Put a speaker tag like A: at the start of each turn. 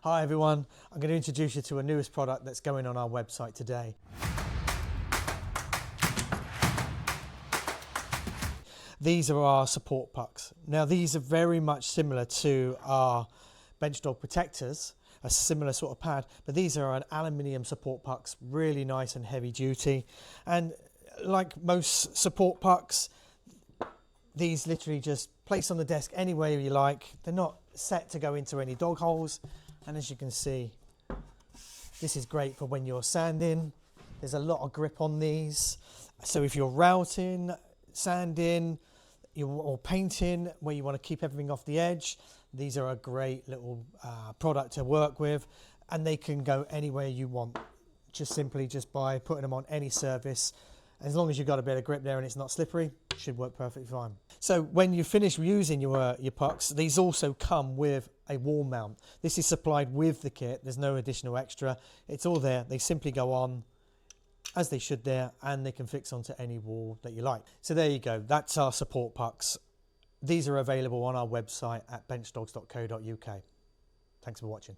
A: Hi everyone, I'm going to introduce you to a newest product that's going on our website today. These are our support pucks. Now these are very much similar to our Benchdog protectors, a similar sort of pad, but these are an aluminium support pucks, really nice and heavy duty. And like most support pucks, these literally just place on the desk anywhere you like. They're not set to go into any dog holes. And as you can see, this is great for when you're sanding. There's a lot of grip on these. So if you're routing, sanding, or painting, where you want to keep everything off the edge, these are a great little product to work with, and they can go anywhere you want, just simply by putting them on any surface. As long as you've got a bit of grip there and it's not slippery, it should work perfectly fine. So when you finish using your pucks, these also come with a wall mount. This is supplied with the kit. There's no additional extra. It's all there. They simply go on as they should there, and they can fix onto any wall that you like. So there you go. That's our support pucks. These are available on our website at benchdogs.co.uk. Thanks for watching.